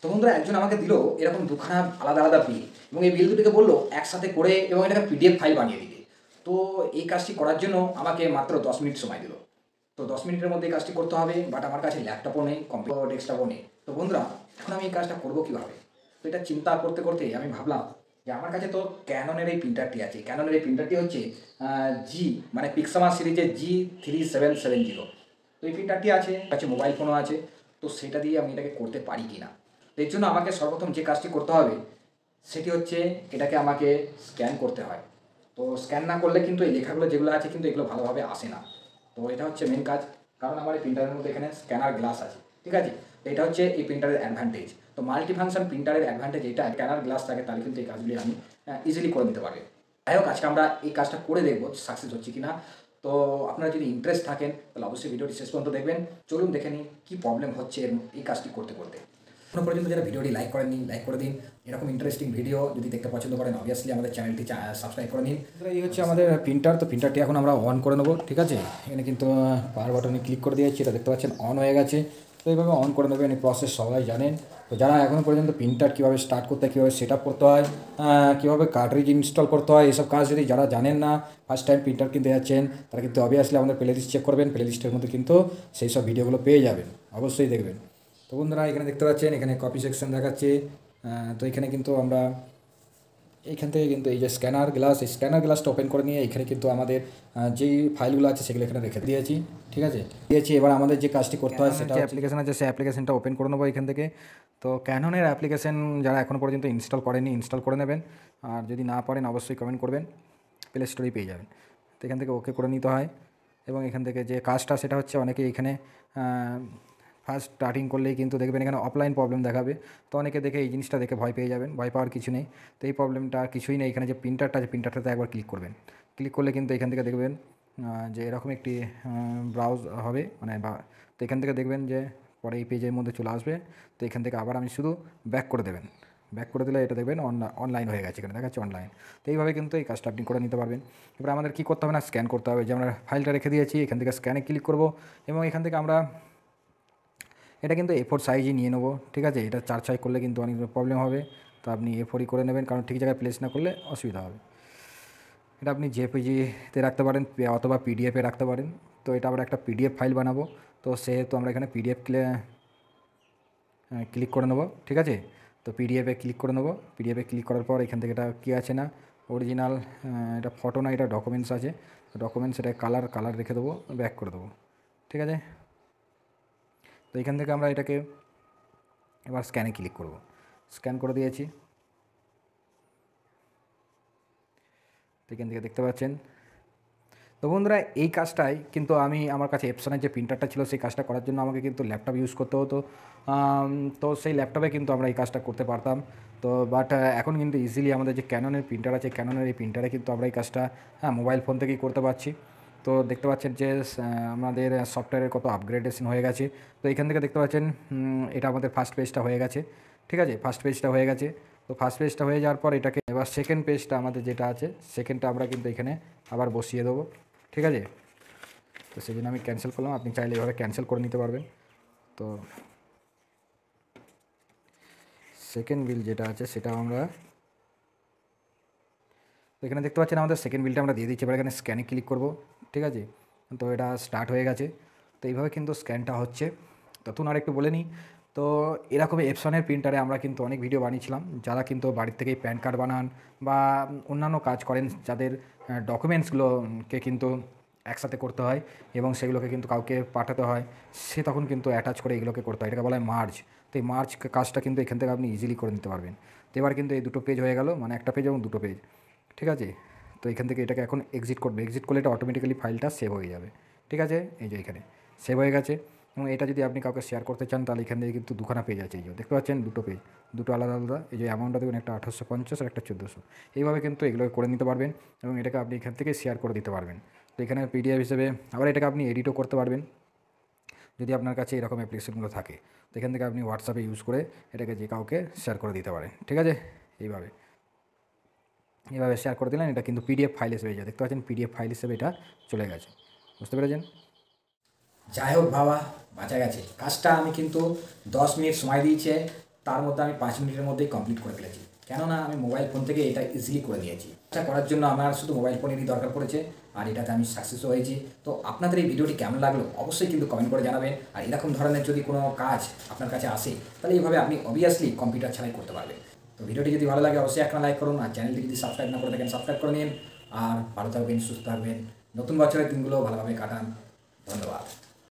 তো বন্ধুরা একজন আমাকে দিল এরকম দুখানা আলাদা আলাদা বিল এবং এই বিল দুটিকে বললো একসাথে করে এবং এটাকে পিডিএফ ফাইল বানিয়ে দিতে। তো এই কাজটি করার জন্য আমাকে মাত্র 10 মিনিট সময় দিল। তো 10 মিনিটের মধ্যে এই কাজটি করতে হবে, বাট আমার কাছে ল্যাপটপও নেই, কম্পিউটার ডেস্কটপও নেই। তো বন্ধুরা এখন আমি এই কাজটা করবো কীভাবে? তো এটা চিন্তা করতে করতে আমি ভাবলাম যে আমার কাছে তো ক্যাননের এই প্রিন্টারটি আছে। ক্যাননের এই প্রিন্টারটি হচ্ছে জি মানে পিক্সামা সিরিজের G3770। তো এই প্রিন্টারটি আছে, মোবাইল ফোনও আছে। তো সেটা দিয়ে আমি এটাকে করতে পারি কি না? তো এর জন্য আমাকে সর্বপ্রথম যে কাজটি করতে হবে সেটি হচ্ছে এটাকে আমাকে স্ক্যান করতে হয়। তো স্ক্যান না করলে কিন্তু এই লেখাগুলো যেগুলো আছে কিন্তু এগুলো ভালোভাবে আসে না। তো এটা হচ্ছে মেন কাজ, কারণ আমার এই প্রিন্টারের মধ্যে এখানে স্ক্যানার গ্লাস আছে, ঠিক আছে। তো এটা হচ্ছে এই প্রিন্টারের অ্যাডভান্টেজ। তো মাল্টিফাংশন প্রিন্টারের অ্যাডভান্টেজ এটা, স্ক্যানার গ্লাস থাকে তাহলে কিন্তু এই কাজগুলি আমি ইজিলি করে নিতে পারি। যাই হোক, আজকে আমরা এই কাজটা করে দেখবো সাকসেস হচ্ছে কি না। তো আপনারা যদি ইন্টারেস্ট থাকেন তাহলে অবশ্যই ভিডিওটি শেষ পর্যন্ত দেখবেন। চলুন দেখে নিই কী প্রবলেম হচ্ছে এই কাজটি করতে করতে। এখনো পর্যন্ত যারা ভিডিওটি লাইক করেননি লাইক করে দিন। এরকম ইন্টারেস্টিং ভিডিও যদি দেখতে পছন্দ করেন অবভিয়াসলি আমাদের চ্যানেলটি সাবস্ক্রাইব করে নিন। এই হচ্ছে আমাদের প্রিন্টার। তো প্রিন্টারটি এখন আমরা অন করে নেবো, ঠিক আছে। এখানে কিন্তু পাওয়ার বাটনে ক্লিক করে দিয়েছি, এটা দেখতে পাচ্ছেন অন হয়ে গেছে। তো এইভাবে অন করে নেবেন, এই প্রসেস সবাই জানেন। তো যারা এখনও পর্যন্ত প্রিন্টার কীভাবে স্টার্ট করতে হয়, কীভাবে সেট আপ করতে হয়, কীভাবে কার্ট্রিজ ইনস্টল করতে হয়, এসব কাজ যদি যারা জানেন না, ফার্স্ট টাইম প্রিন্টার কিনতে যাচ্ছেন, তারা কিন্তু অবভিয়াসলি আমাদের প্লে লিস্ট চেক করবেন। প্লে লিস্টের মধ্যে কিন্তু সেই সব ভিডিওগুলো পেয়ে যাবেন, অবশ্যই দেখবেন। তো বন্ধুরা এখানে দেখতে পাচ্ছেন এখানে কপি সেকশন দেখাচ্ছে। তো এখানে কিন্তু আমরা এইখান থেকে কিন্তু এই যে স্ক্যানার গ্লাস, এই স্ক্যানার গ্লাসটা ওপেন করে নিয়ে এখানে কিন্তু আমাদের যেই ফাইলগুলো আছে সেগুলো এখানে রেখে দিয়েছি, ঠিক আছে। এবার আমাদের যে কাজটি করতে হয় সেটা অ্যাপ্লিকেশন আছে, সেই অ্যাপ্লিকেশনটা ওপেন করে নেবো এখান থেকে। তো ক্যাননের অ্যাপ্লিকেশন যারা এখনও পর্যন্ত ইনস্টল করেনি ইনস্টল করে নেবেন, আর যদি না পারেন অবশ্যই কমেন্ট করবেন, প্লে স্টোরেই পেয়ে যাবেন। তো এখান থেকে ওকে করে নিতে হয় এবং এখান থেকে যে কাজটা সেটা হচ্ছে অনেকে এখানে ফার্স্ট স্টার্টিং করলেই কিন্তু দেখবেন এখানে অফলাইন প্রবলেম দেখাবে। তো অনেকে দেখে এই জিনিসটা দেখে ভয় পেয়ে যাবেন, ভয় পাওয়ার কিছু নেই। তো এই প্রবলেমটা কিছুই নেই। এখানে যে প্রিন্টারটা আছে প্রিন্টারটাতে একবার ক্লিক করবেন, ক্লিক করলে কিন্তু এখান থেকে দেখবেন যে এরকম একটি ব্রাউজ হবে, মানে বা তো এখান থেকে দেখবেন যে পরে এই পেজের মধ্যে চলে আসবে। তো এখান থেকে আবার আমি শুধু ব্যাক করে দেবেন, ব্যাক করে দিলে এটা দেখবেন অনলাইন হয়ে গেছে, এখানে দেখাচ্ছে অনলাইন। তো এইভাবে কিন্তু এই কাজটা আপনি করে নিতে পারবেন। এবার আমাদের কী করতে হবে না, স্ক্যান করতে হবে। যে আমরা ফাইলটা রেখে দিয়েছি এখান থেকে স্ক্যানে ক্লিক করব এবং এখান থেকে আমরা এটা কিন্তু A4 সাইজই নিয়ে নেবো, ঠিক আছে। এটা 4-6 করলে কিন্তু অনেক প্রবলেম হবে। তো আপনি A4ই করে নেবেন, কারণ ঠিক জায়গায় প্লেস না করলে অসুবিধা হবে। এটা আপনি জেপিজিতে রাখতে পারেন অথবা পিডিএফে রাখতে পারেন। তো এটা আমরা একটা পিডিএফ ফাইল বানাবো। তো সেহেতু আমরা এখানে পিডিএফ ক্লিক করে নেবো, ঠিক আছে। তো পিডিএফে ক্লিক করে নেবো। পিডিএফে ক্লিক করার পর এখান থেকে এটা কী আছে না অরিজিনাল, এটা ফটো না, এটা ডকুমেন্টস আছে। ডকুমেন্টস এটা কালার রেখে দেবো, ব্যাক করে দেবো, ঠিক আছে। তো এখান থেকে আমরা এটাকে এবার স্ক্যানে ক্লিক করব, স্ক্যান করে দিয়েছি। তো এখান থেকে দেখতে পাচ্ছেন। তো বন্ধুরা এই কাজটাই কিন্তু আমার কাছে এপসনের যে প্রিন্টারটা ছিল সেই কাজটা করার জন্য আমাকে কিন্তু ল্যাপটপ ইউজ করতে হতো। তো সেই ল্যাপটপে কিন্তু আমরা এই কাজটা করতে পারতাম। তো বাট এখন কিন্তু ইজিলি আমাদের যে ক্যাননের প্রিন্টার আছে, ক্যাননের এই প্রিন্টারে কিন্তু আমরা এই কাজটা মোবাইল ফোন থেকেই করতে পারছি। তো দেখতে পাচ্ছেন যে আমাদের সফটওয়্যারের কত আপগ্রেডেশন হয়ে গেছে। তো এখান থেকে দেখতে পাচ্ছেন এটা আমাদের ফার্স্ট পেজটা হয়ে গেছে, ঠিক আছে। ফার্স্ট পেজটা হয়ে গেছে। তো ফার্স্ট পেজটা হয়ে যাওয়ার পর এটাকে এবার সেকেন্ড পেজটা আমাদের যেটা আছে সেকেন্ডটা আমরা কিন্তু এখানে আবার বসিয়ে দেবো, ঠিক আছে। তো সেই জন্য আমি ক্যান্সেল করলাম, আপনি চাইলে এভাবে ক্যান্সেল করে নিতে পারবেন। তো সেকেন্ড বিল যেটা আছে সেটা আমরা এখানে দেখতে পাচ্ছেন আমাদের সেকেন্ড বিলটা আমরা দিয়ে দিচ্ছি। এবার এখানে স্ক্যানে ক্লিক করব, ঠিক আছে। তো এটা স্টার্ট হয়ে গেছে। তো এইভাবে কিন্তু স্ক্যানটা হচ্ছে। তখন আর একটু বলে নিই, তো এরকম এপসনের প্রিন্টারে আমরা কিন্তু অনেক ভিডিও বানিয়েছিলাম। যারা কিন্তু বাড়ির থেকেই প্যান কার্ড বানান বা অন্যান্য কাজ করেন, যাদের ডকুমেন্টসগুলোকে কিন্তু একসাথে করতে হয় এবং সেগুলোকে কিন্তু কাউকে পাঠাতে হয়, সে তখন কিন্তু অ্যাটাচ করে এগুলোকে করতে হয়, এটাকে বলা হয় মার্জ। তো এই মার্জ কাজটা কিন্তু এখান থেকে আপনি ইজিলি করে নিতে পারবেন। তো এবার কিন্তু এই দুটো পেজ হয়ে গেল, মানে একটা পেজ এবং দুটো পেজ, ঠিক আছে। তো এখান থেকে এটাকে এখন এক্সিট করবে, এক্সিট করলে এটা অটোমেটিক্যালি ফাইলটা সেভ হয়ে যাবে, ঠিক আছে। এই যে এখানে সেভ হয়ে গেছে। এবং এটা যদি আপনি কাউকে শেয়ার করতে চান তাহলে এখান থেকে কিন্তু দুখানা পেজ আছে, এই যে দেখতে পাচ্ছেন দুটো পেজ, দুটো আলাদা আলাদা। এই যে অ্যামাউন্টটা দেখুন, একটা 1850 আর একটা 1400। এইভাবে কিন্তু এগুলো করে নিতে পারবেন এবং এটাকে আপনি এখান থেকে শেয়ার করে দিতে পারবেন। তো এখানে পিডিএফ হিসেবে আবার এটাকে আপনি এডিটও করতে পারবেন যদি আপনার কাছে এরকম অ্যাপ্লিকেশনগুলো থাকে। তো এখান থেকে আপনি হোয়াটসঅ্যাপে ইউজ করে এটাকে যে কাউকে শেয়ার করে দিতে পারেন, ঠিক আছে। এইভাবে শেয়ার করে দিলেন, এটা কিন্তু পিডিএফ ফাইল হিসেবে যায়, দেখতে পাচ্ছেন পিডিএফ ফাইল হিসেবে এটা চলে গেছে, বুঝতে পেরেছেন। যাই হোক বাবা, বাঁচা গেছে। কাজটা আমি কিন্তু 10 মিনিট সময় দিয়েছে তার মধ্যে আমি 5 মিনিটের মধ্যেই কমপ্লিট করে ফেলেছি, কেননা আমি মোবাইল ফোন থেকে এটা ইজিলি করে নিয়েছি। এটা করার জন্য আমার শুধু মোবাইল ফোনেরই দরকার পড়েছে, আর এটাতে আমি সাকসেসও হয়েছি। তো আপনাদের এই ভিডিওটি কেমন লাগলো অবশ্যই কিন্তু কমেন্ট করে জানাবেন। আর এরকম ধরনের যদি কোনো কাজ আপনার কাছে আসে, তাহলে এইভাবে আপনি অবভিয়াসলি কম্পিউটার ছাড়াই করতে পারবেন। তো ভিডিওটি যদি ভালো লাগে অবশ্যই একটা লাইক করুন, আর চ্যানেলটি যদি সাবস্ক্রাইব না করে থাকেন সাবস্ক্রাইব করে নিন। আর ভালো থাকবেন, সুস্থ থাকবেন, নতুন বছরের দিনগুলো ভালোভাবে কাটান। ধন্যবাদ।